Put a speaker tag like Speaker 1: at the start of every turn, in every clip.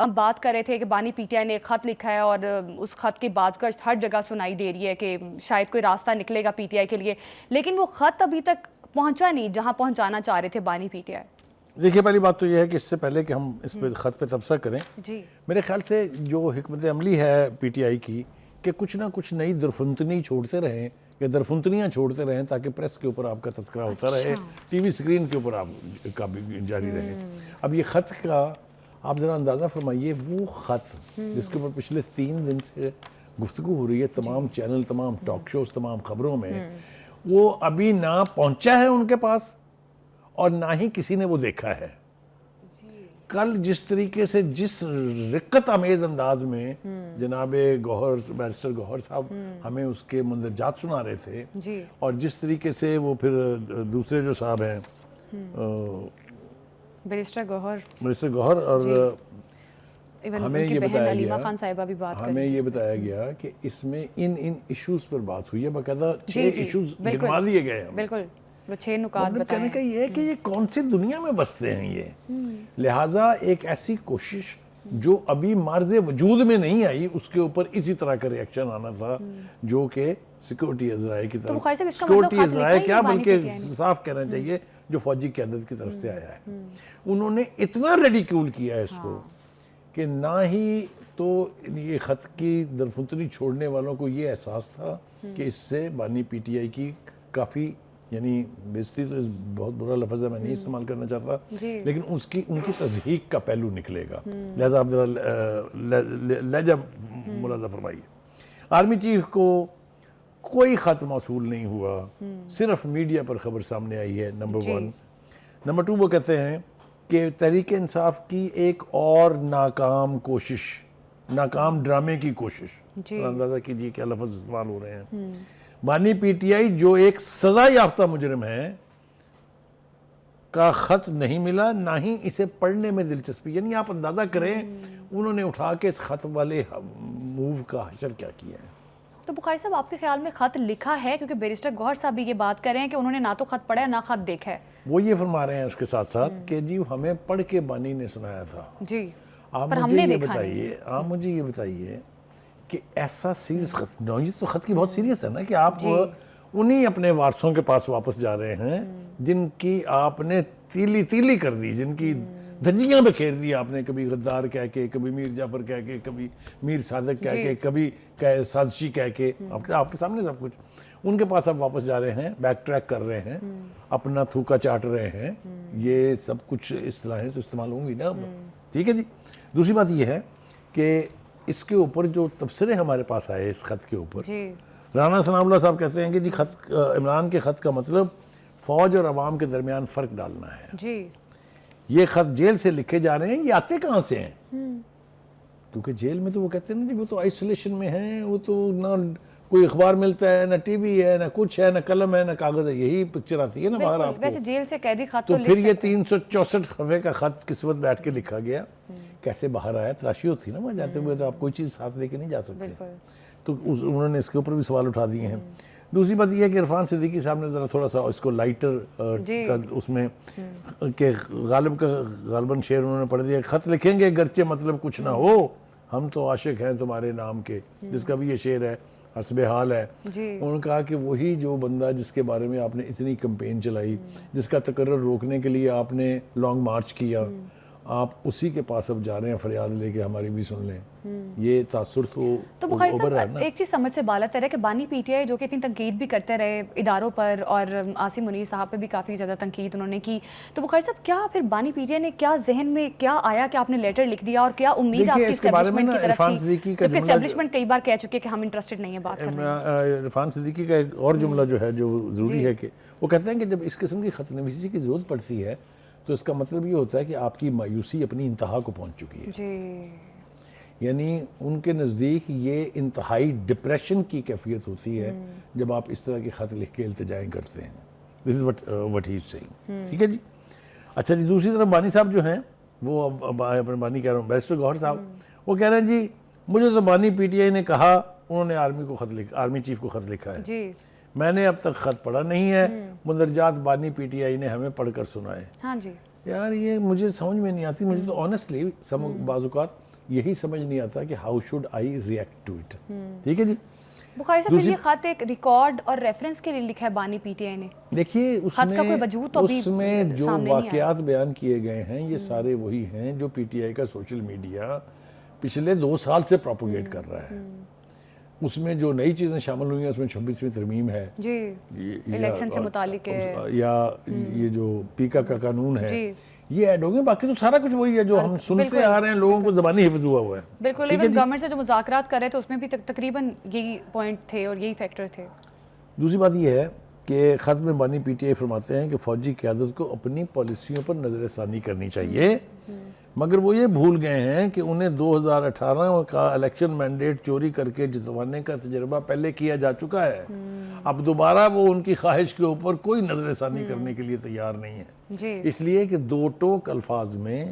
Speaker 1: ہم بات کر رہے تھے کہ بانی پی ٹی آئی نے ایک خط لکھا ہے اور اس خط کی بازگشت ہر جگہ سنائی دے رہی ہے کہ شاید کوئی راستہ نکلے گا پی ٹی آئی کے لیے، لیکن وہ خط ابھی تک پہنچا نہیں جہاں پہنچانا چاہ رہے تھے بانی پی ٹی آئی۔
Speaker 2: دیکھیے پہلی بات تو یہ ہے کہ اس سے پہلے کہ ہم اس پہ خط پہ تبصرہ کریں،
Speaker 1: جی
Speaker 2: میرے خیال سے جو حکمت عملی ہے پی ٹی آئی کی کہ کچھ نہ کچھ نئی درفنتنی چھوڑتے رہیں یا درفنتنیاں چھوڑتے رہیں تاکہ پریس کے اوپر آپ کا تذکرہ ہوتا رہے، ٹی وی سکرین کے اوپر آپ کا بھی جاری رہے۔ اب یہ خط کا آپ ذرا اندازہ فرمائیے، وہ خط جس کے اوپر پچھلے 3 دن سے گفتگو ہو رہی ہے تمام چینل، تمام ٹاک شوز، تمام خبروں میں، وہ ابھی نہ پہنچا ہے ان کے پاس اور نہ ہی کسی نے وہ دیکھا ہے۔ کل جس طریقے سے جس رقت امیز انداز میں جناب گوہر، بیرسٹر گوہر صاحب ہمیں اس کے مندرجات سنا رہے تھے، اور جس طریقے سے وہ پھر دوسرے جو صاحب ہیں
Speaker 1: بیرسٹر
Speaker 2: گوہر اور ہمیں یہ بتایا گیا کہ اس میں ان ایشوز پر بات ہوئی ہے، باقاعدہ 6 ایشوز گنوا لیے گئے ہیں۔
Speaker 1: بالکل، وہ 6 نکات
Speaker 2: مطلب کہنے کا یہ ہے کہ یہ کون سی دنیا میں بستے ہیں یہ، لہٰذا ایک ایسی کوشش جو ابھی مارز وجود میں نہیں آئی اس کے اوپر اسی طرح کا ریاکشن آنا تھا جو کہ سیکورٹی ذرائع کی طرف، سیکورٹی ذرائع کیا بلکہ صاف کہنا چاہیے جو فوجی قیادت کی طرف سے آیا ہے، انہوں نے اتنا ریڈیکیول کیا ہے اس کو کہ نہ ہی تو یہ خط کی درفنتنی چھوڑنے والوں کو یہ احساس تھا کہ اس سے بانی پی ٹی آئی کی کافی، یعنی بےزتی تو بہت برا لفظ ہے، میں نہیں استعمال کرنا چاہتا، لیکن ان کی تضحیق کا پہلو نکلے گا، لہذا آپ ذرا لہجہ ملاحظہ فرمائیے۔ آرمی چیف کو کوئی خط موصول نہیں ہوا، صرف میڈیا پر خبر سامنے آئی ہے، نمبر 1۔ نمبر 2 وہ کہتے ہیں کہ تحریک انصاف کی ایک اور ناکام کوشش، ناکام ڈرامے کی کوشش، اندازہ کیجیے کیا لفظ استعمال ہو رہے ہیں۔ بانی پی ٹی آئی جو ایک سزا یافتہ مجرم ہے کا خط نہیں ملا، نہ ہی اسے پڑھنے میں دلچسپی، یعنی آپ اندازہ کریں انہوں نے اٹھا کے اس خط والے موو کا حشر کیا کیا ہے۔
Speaker 1: تو بخاری صاحب آپ کے خیال میں خط لکھا ہے؟ کیونکہ بیرسٹر گوہر صاحب بھی یہ بات کر رہے ہیں کہ انہوں نے نہ تو خط پڑھا ہے نہ خط دیکھا ہے۔
Speaker 2: وہ یہ فرما رہے ہیں اس کے ساتھ ساتھ کہ جی ہمیں پڑھ کے بانی نے سنایا تھا۔
Speaker 1: جی
Speaker 2: آپ مجھے یہ بتائیے کہ ایسا سیریس خط، یہ تو خط کی بہت سیریس ہے نا کہ آپ انہی اپنے وارثوں کے پاس واپس جا رہے ہیں جن کی آپ نے تیلی تیلی کر دی، جن کی دھجیاں بکھیر دی آپ نے، کبھی غدار کہہ کے، کبھی میر جعفر کہہ کے، کبھی میر صادق کہہ کے، کبھی سازشی کہہ کے، آپ کے سامنے سب کچھ، ان کے پاس آپ واپس جا رہے ہیں، بیک ٹریک کر رہے ہیں، اپنا تھوکا چاٹ رہے ہیں، یہ سب کچھ اصطلاحیں تو استعمال ہوں گی نا، ٹھیک ہے جی۔ دوسری بات یہ ہے کہ اس کے اوپر جو تبصرے ہمارے پاس آئے اس خط کے اوپر، رانا ثناء اللہ صاحب کہتے ہیں کہ جی عمران کے خط کا مطلب فوج اور عوام کے درمیان فرق ڈالنا ہے۔ یہ خط جیل سے لکھے جا رہے ہیں، یہ آتے کہاں سے ہیں؟ کیونکہ جیل میں تو وہ کہتے ہیں نا جی وہ تو آئسولیشن میں ہیں، وہ تو نہ کوئی اخبار ملتا ہے، نہ ٹی وی ہے، نہ کچھ ہے، نہ قلم ہے، نہ کاغذ ہے، یہی پکچر آتی ہے نا باہر آپ کو۔
Speaker 1: ویسے جیل سے قیدی خط
Speaker 2: تو پھر یہ 364 صفحے کا خط کس وقت بیٹھ کے لکھا گیا، کیسے باہر آیا؟ تلاشی ہوتی ہے نا وہاں جاتے ہوئے، تو آپ کوئی چیز ساتھ لے کے نہیں جا سکتے، تو انہوں نے اس کے اوپر بھی سوال اٹھا دیے ہیں۔ دوسری بات یہ ہے کہ عرفان صدیقی صاحب نے ذرا تھوڑا سا اس کو لائٹر اس میں کہ غالباً شعر انہوں نے پڑھ دیا، خط لکھیں گے گرچہ مطلب کچھ نہ ہو، ہم تو عاشق ہیں تمہارے نام کے، جس کا بھی یہ شعر ہے، حسب حال ہے۔ انہوں نے کہا کہ وہی جو بندہ جس کے بارے میں آپ نے اتنی کمپین چلائی، جس کا تقرر روکنے کے لیے آپ نے لانگ مارچ کیا، آپ اسی کے پاس اب جا رہے ہیں فریاد لے کے ہماری بھی سن لیں، یہ تاثر تو
Speaker 1: بخاری صاحب ایک چیز سمجھ سے بالاتر ہے کہ بانی پی ٹی آئی جو کہ اتنی تنقید بھی کرتے رہے اداروں پر، اور عاصم منیر صاحب پہ بھی کافی زیادہ تنقید انہوں نے کی، تو بخاری صاحب کیا پھر بانی پی ٹی آئی نے کیا ذہن میں کیا آیا کہ آپ نے لیٹر لکھ دیا، اور کیا امید آپ کی اسٹیبلشمنٹ کی طرف تھی؟ کیونکہ اسٹیبلشمنٹ کئی بار کہہ چکے کہ ہم انٹرسٹڈ نہیں ہیں بات کرنے میں۔
Speaker 2: عرفان صدیقی کا ایک اور جملہ جو ہے جو ضروری ہے کہ وہ کہتے ہیں کہ جب اس قسم کی خط نویسی کی ضرورت پڑتی ہے تو اس کا مطلب یہ ہوتا ہے کہ آپ کی مایوسی اپنی انتہا کو پہنچ چکی ہے، یعنی ان کے نزدیک یہ انتہائی ڈپریشن کی کیفیت ہوتی ہے جب آپ اس طرح کے خط لکھ کے التجائیں کرتے ہیں۔ This is what he is saying، ٹھیک ہے جی۔ اچھا جی، دوسری طرف بانی صاحب جو ہیں وہ بانی کہہ رہا ہوں بیرسٹر گوہر صاحب، وہ کہہ رہے ہیں جی مجھے تو بانی پی ٹی آئی نے کہا انہوں نے آرمی چیف کو خط لکھا ہے، میں نے اب تک خط پڑھا نہیں ہے، مندرجات بانی پی ٹی آئی نے ہمیں پڑھ کر سنائے۔ یار یہ مجھے سمجھ میں نہیں آتی، مجھے تو آنیسٹلی بعض اوقات یہی سمجھ نہیں آتا کہ how should I react to it. ٹھیک ہے جی.
Speaker 1: بخاری صاحب یہ خط ایک ریکارڈ اور ریفرنس کے لیے لکھا ہے بانی پی ٹی آئی نے.
Speaker 2: دیکھیے اس میں جو واقعات بیان کیے گئے ہیں یہ سارے وہی ہیں جو پی ٹی آئی کا سوشل میڈیا پچھلے 2 سال سے پروپوگیٹ کر رہا ہے. اس میں جو نئی چیزیں شامل ہوئی ہیں اس میں 26ویں ترمیم ہے
Speaker 1: جی الیکشن سے متعلق ہے,
Speaker 2: یا یہ جو پیکا کا قانون ہے یہ ایڈ ہو گئے. باقی تو سارا کچھ وہی ہے جو ہم سنتے آ رہے ہیں, لوگوں کو زبانی حفظ ہوا ہے.
Speaker 1: بالکل. ایون گورنمنٹ سے جو مذاکرات کر رہے تھے اس میں بھی تقریباً یہی پوائنٹ تھے اور یہی فیکٹر تھے.
Speaker 2: دوسری بات یہ ہے کہ خط میں بانی پی ٹی آئی فرماتے ہیں کہ فوجی قیادت کو اپنی پالیسیوں پر نظر ثانی کرنی چاہیے, مگر وہ یہ بھول گئے ہیں کہ انہیں 2018 کا الیکشن مینڈیٹ چوری کر کے جتوانے کا تجربہ پہلے کیا جا چکا ہے. اب دوبارہ وہ ان کی خواہش کے اوپر کوئی نظر ثانی کرنے کے لیے تیار نہیں ہے. اس لیے کہ 2 ٹوک الفاظ میں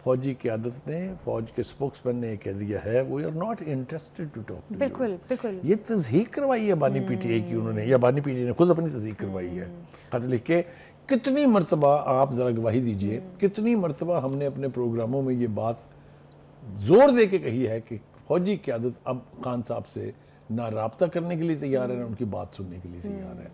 Speaker 2: فوجی قیادت نے, فوج کے سپوکس مین نے یہ کہہ دیا ہے we are not interested to talk.
Speaker 1: بالکل بالکل.
Speaker 2: یہ تصحیح کروائی ہے بانی پی ٹی آئی کی انہوں نے, یا بانی پی ٹی آئی نے خود اپنی تصحیح کروائی ہے خط لکھ کے. کتنی مرتبہ آپ ذرا گواہی دیجئے, کتنی مرتبہ ہم نے اپنے پروگراموں میں یہ بات زور دے کے کہی ہے کہ فوجی قیادت اب خان صاحب سے نہ رابطہ کرنے کے لیے تیار ہے نہ ان کی بات سننے کے لیے تیار ہے.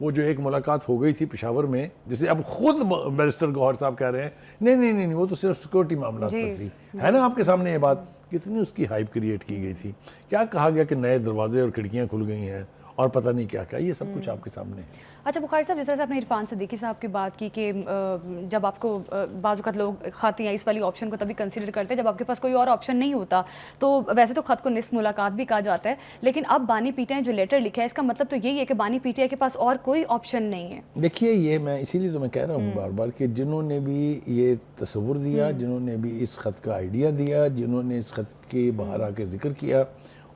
Speaker 2: وہ جو ایک ملاقات ہو گئی تھی پشاور میں, جسے اب خود بیرسٹر گوہر صاحب کہہ رہے ہیں نہیں وہ تو صرف سیکورٹی معاملات پر تھی, ہے نا آپ کے سامنے یہ بات. کتنی اس کی ہائپ کریٹ کی گئی تھی, کیا کہا گیا کہ نئے دروازے اور کھڑکیاں کھل گئی ہیں اور پتہ نہیں کیا کیا, یہ سب کچھ آپ کے سامنے ہے.
Speaker 1: اچھا بخاری صاحب, جس طرح سے آپ نے عرفان صدیقی صاحب کی بات کی کہ جب آپ کو بعض اوقات لوگ خط یا اس والی آپشن کو تبھی کنسیڈر کرتے ہیں جب آپ کے پاس کوئی اور آپشن نہیں ہوتا, تو ویسے تو خط کو نصف ملاقات بھی کہا جاتا ہے, لیکن اب بانی پی ٹی آئی جو لیٹر لکھا ہے اس کا مطلب تو یہی ہے کہ بانی پی ٹی آئی کے پاس اور کوئی آپشن نہیں ہے.
Speaker 2: دیکھیے یہ میں اسی لیے تو میں کہہ رہا ہوں بار بار کہ جنہوں نے بھی یہ تصور دیا, جنہوں نے بھی اس خط کا آئیڈیا دیا, جنہوں نے اس خط کے باہر آ کے ذکر کیا,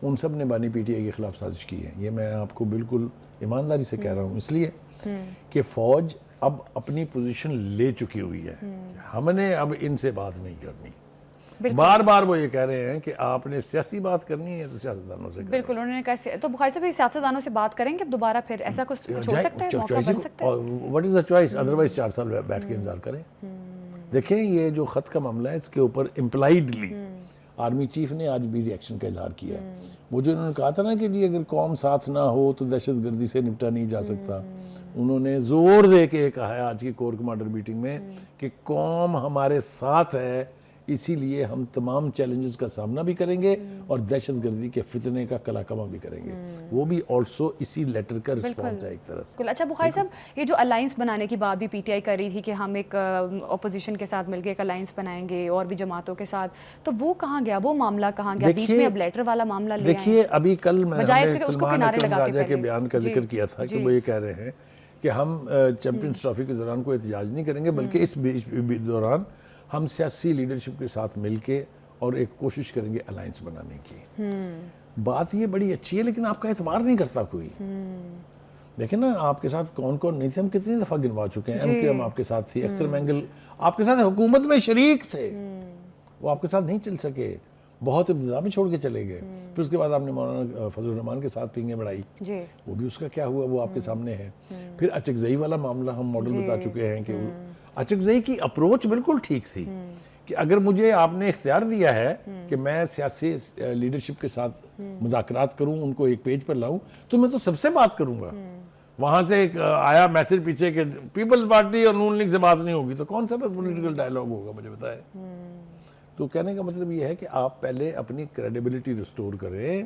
Speaker 2: ان سب نے بانی پی ٹی آئی کے خلاف سازش کی ہے. یہ میں آپ کو بالکل ایمانداری سے کہہ رہا ہوں, اس لیے کہ فوج اب اپنی پوزیشن لے چکی ہوئی ہے. ہم نے اب ان سے بات نہیں کرنی. بار بار وہ یہ کہہ رہے ہیں کہ آپ نے سیاسی بات کرنی ہے تو سیاستدانوں سے.
Speaker 1: بالکل, انہوں نے کہا تو بخاری صاحب سیاستدانوں سے بات کریں گے اب دوبارہ, پھر ایسا کچھ ہو سکتا ہے, موقع بن سکتا ہے.
Speaker 2: What is the choice, otherwise 4 سال بیٹھ کے انتظار کریں. دیکھیں یہ جو خط کا معاملہ ہے اس کے اوپر امپلائیڈلی آرمی چیف نے آج بھی ریئیکشن کا اظہار کیا ہے. وہ جو انہوں نے کہا تھا نا کہ جی اگر قوم ساتھ نہ ہو تو دہشت گردی سے نپٹا نہیں جا سکتا, انہوں نے زور دے کے کہا ہے آج کی کور کمانڈر میٹنگ میں کہ قوم ہمارے ساتھ ہے, اسی لیے ہم تمام چیلنجز کا سامنا بھی کریں گے اور دہشت گردی کے فتنے کا کلا کما بھی کریں گے. وہ بھی آلسو اسی لیٹر کا رسپانس ہے ایک طرح سے.
Speaker 1: اچھا بخاری صاحب, یہ جو الائنس بنانے کی بات بھی پی ٹی آئی کر رہی تھی کہ ہم ایک اپوزیشن کے ساتھ مل کے ایک الائنس بنائیں گے اور بھی جماعتوں کے ساتھ, تو وہ کہاں گیا, وہ معاملہ کہاں گیا, بیچ میں اب لیٹر والا معاملہ لے آئے.
Speaker 2: دیکھیے ابھی کل میں نے سلمان اکرم راجہ کے بیان کا ذکر کیا تھا کہ وہ یہ کہہ رہے ہیں کہ ہم چیمپئنز ٹرافی کے دوران کوئی احتجاج نہیں کریں گے, بلکہ اس دوران ہم سیاسی لیڈرشپ کے ساتھ مل کے اور ایک کوشش کریں گے الائنس بنانے کی. بات یہ بڑی اچھی ہے لیکن آپ کا اعتبار نہیں کرتا کوئی. دیکھیں نا آپ کے ساتھ کون کون نہیں تھے, ہم کتنی دفعہ گنوا چکے ہیں. ایم کے ایم آپ کے ساتھ تھی, اختر مینگل آپ کے ساتھ حکومت میں شریک تھے, وہ آپ کے ساتھ نہیں چل سکے, بہت ابتدا میں چھوڑ کے چلے گئے. پھر اس کے بعد آپ نے مولانا فضل الرحمان کے ساتھ پینگیں بڑھائی, وہ بھی اس کا کیا ہوا وہ آپ کے سامنے ہے. پھر اچکزئی والا معاملہ ہم ماڈل بتا چکے ہیں کہ اچکزئی کی اپروچ بالکل ٹھیک تھی کہ اگر مجھے آپ نے اختیار دیا ہے کہ میں سیاسی لیڈرشپ کے ساتھ مذاکرات کروں, ان کو ایک پیج پر لاؤں, تو میں تو سب سے بات کروں گا. وہاں سے ایک آیا میسج پیچھے کہ پیپلز پارٹی اور نون لیگ سے بات نہیں ہوگی, تو کون سا پولیٹیکل ڈائیلاگ ہوگا مجھے بتائے. تو کہنے کا مطلب یہ ہے کہ آپ پہلے اپنی کریڈیبلٹی ریسٹور کریں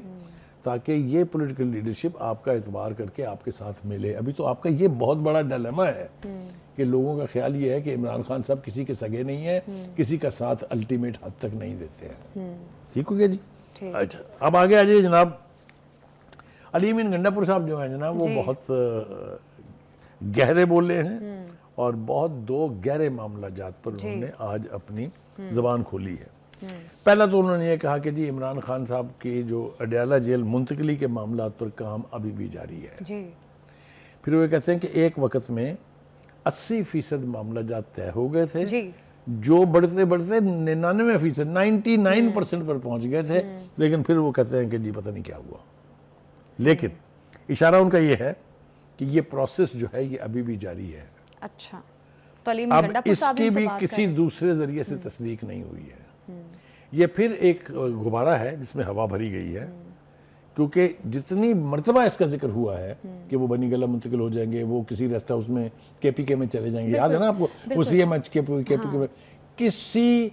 Speaker 2: تاکہ یہ پولیٹیکل لیڈرشپ آپ کا اعتبار کر کے آپ کے ساتھ ملے. ابھی تو آپ کا یہ بہت بڑا ڈیلیما ہے کہ لوگوں کا خیال یہ ہے کہ عمران خان صاحب کسی کے سگے نہیں ہیں, کسی کا ساتھ الٹیمیٹ حد تک نہیں دیتے ہیں. ٹھیک ہو گیا جی. اچھا اب آگے آ جائیے جناب. علی امین گنڈا پور صاحب جو ہیں جناب وہ بہت گہرے بولے ہیں اور بہت 2 گہرے معاملہ جات پر انہوں نے آج اپنی زبان کھولی ہے. پہلا تو انہوں نے یہ کہا کہ جی عمران خان صاحب کی جو اڈیالہ جیل منتقلی کے معاملات پر کام ابھی بھی جاری ہے. پھر وہ کہتے ہیں کہ ایک وقت میں 80% معاملہ جات طے ہو گئے تھے جو بڑھتے بڑھتے 99%, 99% پر پہنچ گئے تھے, لیکن پھر وہ کہتے ہیں کہ جی پتہ نہیں کیا ہوا. لیکن اشارہ ان کا یہ ہے کہ یہ پروسیس جو ہے یہ ابھی بھی جاری ہے.
Speaker 1: اچھا,
Speaker 2: اب اس کی بھی کسی دوسرے ذریعے سے تصدیق نہیں ہوئی ہے. یہ پھر ایک غبارہ ہے جس میں ہوا بھری گئی ہے، کیونکہ جتنی مرتبہ اس کا ذکر ہوا ہے کہ وہ بنی گلہ منتقل ہو جائیں گے، وہ کسی ریسٹ ہاؤس میں کے پی کے میں چلے جائیں گے، یاد ہے نا آپ کو، وہ سی ایم ایچ کے پی کے میں، کسی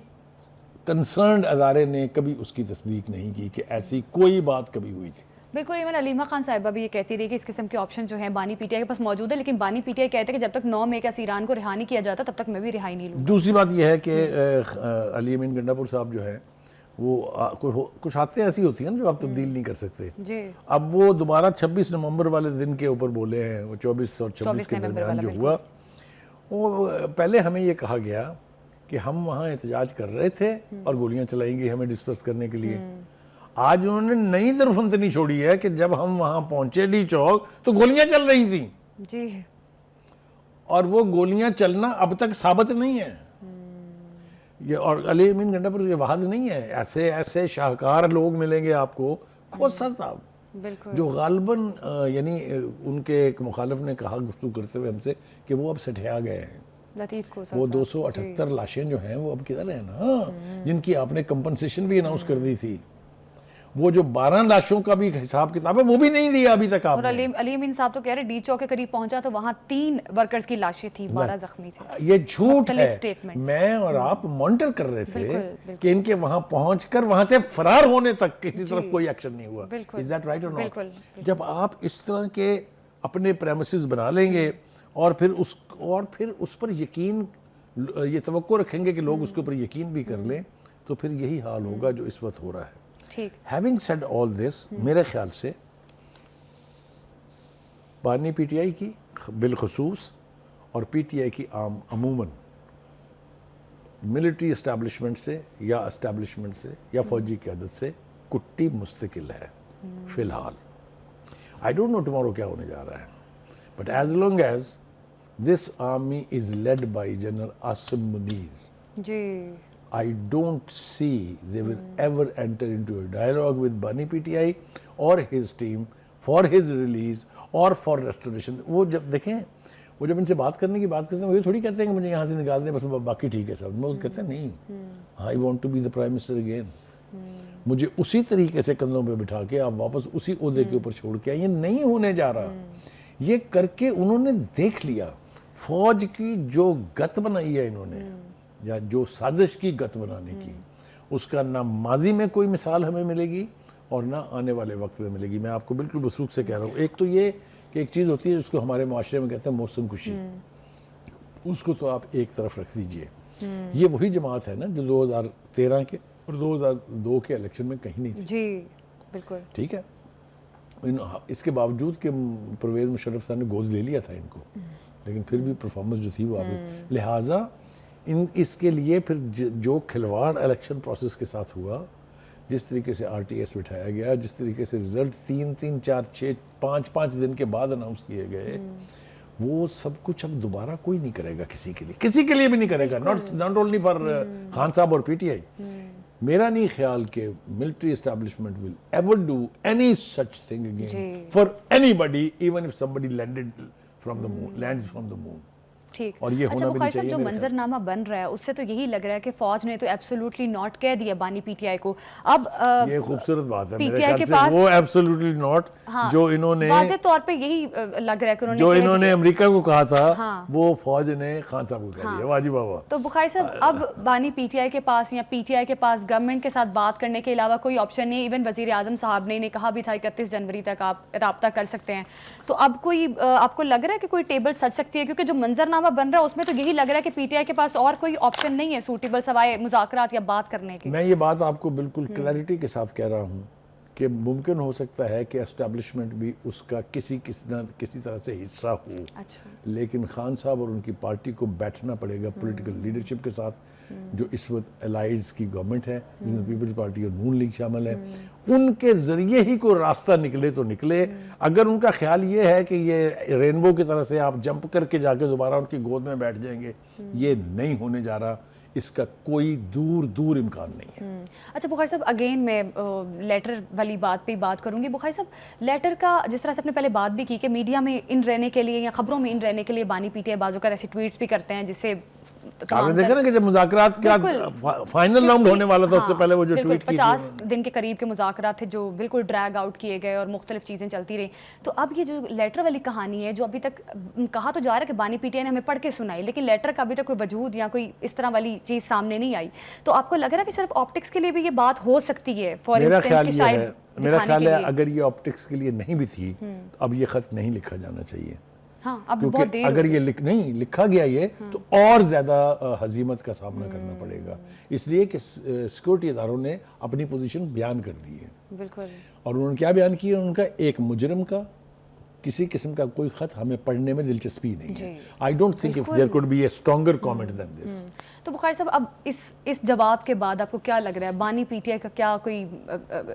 Speaker 2: کنسرنڈ ادارے نے کبھی اس کی تصدیق نہیں کی کہ ایسی کوئی بات کبھی ہوئی تھی۔
Speaker 1: بالکل، ایون علیمہ خان صاحبہ بھی یہ کہتی رہی کہ اس قسم کے آپشن جو ہیں بانی پی ٹی آئی کے پاس موجود ہے، لیکن بانی پی ٹی آئی کہتے ہیں کہ جب تک 9 مئی کا اسیران کو رہا نہیں کیا جاتا تب تک میں بھی رہائی نہیں لوں۔
Speaker 2: دوسری بات یہ ہے کہ علی امین گنڈا پور صاحب جو ہیں وہ کچھ باتیں ایسی ہوتی ہیں جو آپ تبدیل نہیں کر سکتے۔
Speaker 1: جی،
Speaker 2: اب وہ دوبارہ 26 نومبر والے دن کے اوپر بولے ہیں، وہ 24 اور 26 کے درمیان جو ہوا، وہ پہلے ہمیں یہ کہا گیا کہ ہم وہاں احتجاج کر رہے تھے اور گولیاں چلائیں گی ہمیں ڈسپرس کرنے کے لیے۔ آج انہوں نے نئی درفندنی چھوڑی ہے کہ جب ہم وہاں پہنچے ڈی چوک تو گولیاں چل رہی تھیں،
Speaker 1: جی،
Speaker 2: اور وہ گولیاں چلنا اب تک ثابت نہیں ہے۔ یہ اور علی امین گنڈا پر یہ واحد نہیں ہے، ایسے ایسے شاہکار لوگ ملیں گے آپ کو، کھوسا صاحب
Speaker 1: بالکل،
Speaker 2: جو غالباً یعنی ان کے ایک مخالف نے کہا گفتگو کرتے ہوئے ہم سے کہ وہ اب سٹھیا گئے ہیں،
Speaker 1: لطیف کو
Speaker 2: وہ 278 لاشیں جو ہیں وہ اب کدھر ہیں نا، جن کی آپ نے کمپنسیشن بھی اناؤنس کر دی تھی، وہ جو 12 لاشوں کا بھی حساب کتاب ہے وہ بھی نہیں دیا ابھی تک آپ
Speaker 1: اور
Speaker 2: نے۔
Speaker 1: علی امین صاحب تو کہہ رہے ڈی چوک کے قریب پہنچا تو وہاں 3 ورکرز کی لاشیں تھیں، 12 زخمی تھے۔
Speaker 2: یہ جھوٹ ہے،
Speaker 1: statements۔
Speaker 2: میں اور آپ مانیٹر کر رہے تھے
Speaker 1: بالکل،
Speaker 2: کہ ان کے وہاں پہنچ کر وہاں سے فرار ہونے تک کسی طرف کوئی ایکشن نہیں ہوا۔
Speaker 1: بالکل،
Speaker 2: Is that right or not؟
Speaker 1: بالکل،
Speaker 2: جب آپ اس طرح کے اپنے پریمیسز بنا لیں گے اور پھر اس پر یقین، یہ توقع رکھیں گے کہ لوگ اس کے اوپر یقین بھی کر لیں، تو پھر یہی حال ہوگا جو اس وقت ہو رہا ہے۔
Speaker 1: ٹھیک،
Speaker 2: Having said all this، میرے خیال سے بانی پی ٹی آئی کی بالخصوص اور پی ٹی آئی کی عموماً ملٹری اسٹیبلشمنٹ سے یا اسٹیبلشمنٹ سے یا فوجی قیادت سے کٹی مستقل ہے فی الحال۔ آئی ڈونٹ نو ٹمارو کیا ہونے جا رہا ہے، but as long as this army is led by general Asim Munir,
Speaker 1: جی،
Speaker 2: I don't see they will ever enter into a dialogue with Bani PTI or his team for his release or for restoration۔ وہ جب دیکھیں، وہ جب ان سے بات کرنے کی بات کرتے ہیں وہ یہ تھوڑی کہتے ہیں کہ مجھے یہاں سے نکال دیں بس باقی ٹھیک ہے سب، وہ کہتے ہیں نہیں، I want to be the prime minister again، مجھے اسی طریقے سے کندھوں پہ بٹھا کے آپ واپس اسی عہدے کے اوپر چھوڑ کے آئیں، یہ نہیں ہونے جا رہا۔ یہ کر کے انہوں نے دیکھ لیا فوج کی جو گت بنائی ہے انہوں نے، یا جو سازش کی گت بنانے کی، اس کا نہ ماضی میں کوئی مثال ہمیں ملے گی اور نہ آنے والے وقت میں ملے گی۔ میں آپ کو بالکل وثوق سے کہہ رہا ہوں، ایک تو یہ کہ ایک چیز ہوتی ہے جس کو ہمارے معاشرے میں کہتے ہیں موسم خوشی، اس کو تو آپ ایک طرف رکھ دیجئے۔ یہ وہی جماعت ہے نا جو 2013 کے اور 2002 کے الیکشن میں کہیں نہیں تھی،
Speaker 1: جی، بالکل،
Speaker 2: ٹھیک ہے، اس کے باوجود کہ پرویز مشرف صاحب نے گود لے لیا تھا ان کو، لیکن پھر بھی پرفارمنس جو تھی وہ آپ، لہٰذا اس کے لیے پھر جو کھلواڑ الیکشن پروسیس کے ساتھ ہوا، جس طریقے سے آر ٹی ایس بٹھایا گیا، جس طریقے سے رزلٹ 3 4 6 5 دن کے بعد اناؤنس کیے گئے، وہ سب کچھ اب دوبارہ کوئی نہیں کرے گا کسی کے لیے بھی نہیں کرے گا، not only for Khan sahab اور پی ٹی آئی۔ میرا نہیں خیال کہ military establishment will ever do any such thing again for anybody, even if somebody lands from the moon.
Speaker 1: ٹھیک،
Speaker 2: اور یہ ہونا بھی نہیں چاہیے۔
Speaker 1: جو منظر نامہ بن رہا ہے اس سے تو یہی لگ رہا ہے کہ فوج نے تو ایبسولوٹلی ناٹ کہہ دیا بانی پی ٹی آئی کو۔ اب
Speaker 2: یہ خوبصورت بات ہے
Speaker 1: پی
Speaker 2: میرے
Speaker 1: ٹی آئی
Speaker 2: خیال
Speaker 1: کے
Speaker 2: سے،
Speaker 1: پاس
Speaker 2: وہ ایبسولوٹلی ناٹ جو انہوں نے
Speaker 1: واضح طور پہ یہی لگ رہا ہے کہ
Speaker 2: جو انہوں نے امریکہ کو کہا تھا وہ فوج نے خان صاحب کو کہہ دیا، واجب بابا۔
Speaker 1: تو بخاری صاحب اب بانی پی ٹی آئی کے پاس یا پی ٹی آئی کے پاس گورنمنٹ کے ساتھ بات کرنے کے علاوہ کوئی آپشن نہیں، ایون وزیر اعظم صاحب نے کہا بھی تھا 31 جنوری تک آپ رابطہ کر سکتے ہیں، تو اب کوئی آپ کو لگ رہا ہے کہ کوئی ٹیبل سج سکتی ہے؟ کیونکہ جو منظر نامہ بن رہا ہے اس میں تو یہی لگ رہا ہے کہ پی ٹی آئی کے پاس اور کوئی آپشن نہیں ہے سوٹیبل سوائے مذاکرات یا بات کرنے کے۔
Speaker 2: میں یہ بات آپ کو بالکل کلیئرٹی کے ساتھ کہہ رہا ہوں کہ ممکن ہو سکتا ہے کہ اسٹیبلشمنٹ بھی اس کا کسی طرح سے حصہ ہو، لیکن خان صاحب اور ان کی پارٹی کو بیٹھنا پڑے گا پولیٹیکل لیڈرشپ کے ساتھ، جو اس وقت الائیڈز کی گورنمنٹ ہے جن میں پیپلز پارٹی اور نون لیگ شامل ہے، ان کے ذریعے ہی کوئی راستہ نکلے تو نکلے۔ اگر ان کا خیال یہ ہے کہ یہ رینبو کی طرح سے آپ جمپ کر کے جا کے دوبارہ ان کی گود میں بیٹھ جائیں گے، یہ نہیں ہونے جا رہا، اس کا کوئی دور امکان نہیں ہے۔
Speaker 1: اچھا بخاری صاحب، اگین میں لیٹر والی بات پہ بات کروں گی۔ بخاری صاحب، لیٹر کا جس طرح سے آپ نے پہلے بات بھی کی کہ میڈیا میں ان رہنے کے لیے یا خبروں میں ان رہنے کے لیے بانی پی ٹی آئی بعض اوقات ایسی ٹویٹس بھی کرتے ہیں جس سے
Speaker 2: آپ نے دیکھا نا کہ جب مذاکرات کا فائنل راؤنڈ ہونے والا تھا اس سے پہلے وہ جو ٹویٹ کی
Speaker 1: 50 دن کے قریب کے مذاکرات تھے جو بالکل ڈریگ آؤٹ کیے گئے اور مختلف چیزیں چلتی رہی. تو اب یہ جو لیٹر والی کہانی ہے جو ابھی تک کہا تو جا رہا ہے کہ بانی پی ٹی آئی نے ہمیں پڑھ کے سنائی, لیکن لیٹر کا ابھی تک کوئی وجود یا کوئی اس طرح والی چیز سامنے نہیں آئی. تو آپ کو لگ رہا ہے کہ صرف آپٹکس کے لیے بھی یہ بات ہو سکتی ہے فار انسٹنس کہ شاید
Speaker 2: میرا خیال ہے اگر یہ آپٹکس کے لیے نہیں بھی تھی تو اب یہ خط نہیں لکھا جانا چاہیے,
Speaker 1: ہاں اب بہت
Speaker 2: کیونکہ
Speaker 1: دیر
Speaker 2: اگر یہ نہیں لکھا گیا یہ تو اور زیادہ ہزیمت کا سامنا کرنا پڑے گا, اس لیے کہ سیکورٹی اداروں نے اپنی پوزیشن بیان کر دی ہے.
Speaker 1: بالکل.
Speaker 2: اور انہوں نے کیا بیان کیا, ان کا ایک مجرم کا کسی قسم کا کوئی خط ہمیں پڑھنے میں دلچسپی نہیں ہے. I don't think if there could be a stronger comment than this.
Speaker 1: تو بخاری صاحب اب اس جواب کے بعد آپ کو کیا لگ رہا ہے, بانی پی ٹی آئی کا کیا کوئی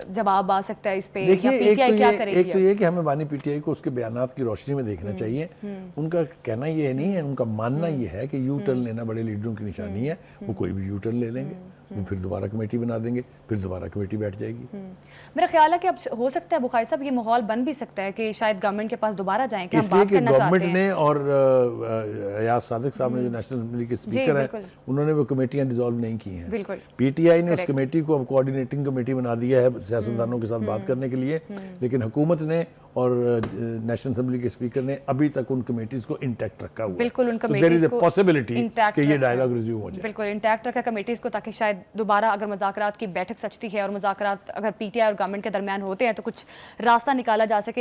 Speaker 1: جواب آ سکتا ہے اس پہ, یا پی ٹی آئی کیا کرے گی؟
Speaker 2: ایک تو یہ کہ ہمیں بانی پی ٹی آئی کو اس کے بیانات کی روشنی میں دیکھنا چاہیے. ان کا کہنا یہ نہیں ہے, ان کا ماننا یہ ہے کہ یو ٹرن لینا بڑے لیڈروں کی نشانی ہے. وہ کوئی بھی یو ٹرن لے لیں گے, وہ پھر دوبارہ کمیٹی بنا دیں گے, پھر دوبارہ کمیٹی بیٹھ جائے گی.
Speaker 1: میرا خیال ہے کہ اب ہو سکتا ہے بخاری صاحب یہ ماحول بن بھی سکتا ہے کہ شاید گورنمنٹ کے پاس دوبارہ جائیں کہ ہم بات کرنا چاہتے ہیں.
Speaker 2: گورنمنٹ نے اور ایاز صادق صاحب نے جو نیشنل اسمبلی کے اسپیکر ہیں انہوں نے وہ کمیٹیاں ڈیزالو نہیں کی ہیں. پی ٹی آئی نے اس کمیٹی کو اب کوآرڈینیٹنگ کمیٹی بنا دیا ہے سیاستدانوں کے ساتھ بات کرنے کے لیے, لیکن حکومت نے اور نیشنل اسمبلی کے اسپیکر نے ابھی تک ان کمیٹیز کو انٹیکٹ رکھا ہوا ہے.
Speaker 1: بالکل ان
Speaker 2: کمیٹیز کو پاسبلٹی کہ یہ ڈائیلاگ ریزیوم ہو جائے.
Speaker 1: بالکل انٹیکٹ رکھا کمیٹیز کو, تاکہ شاید دوبارہ اگر مذاکرات کی بیٹھک سچتی ہے اور مذاکرات اگر پی ٹی آئی اور گورنمنٹ کے درمیان ہوتے ہیں تو کچھ راستہ نکالا جا سکے.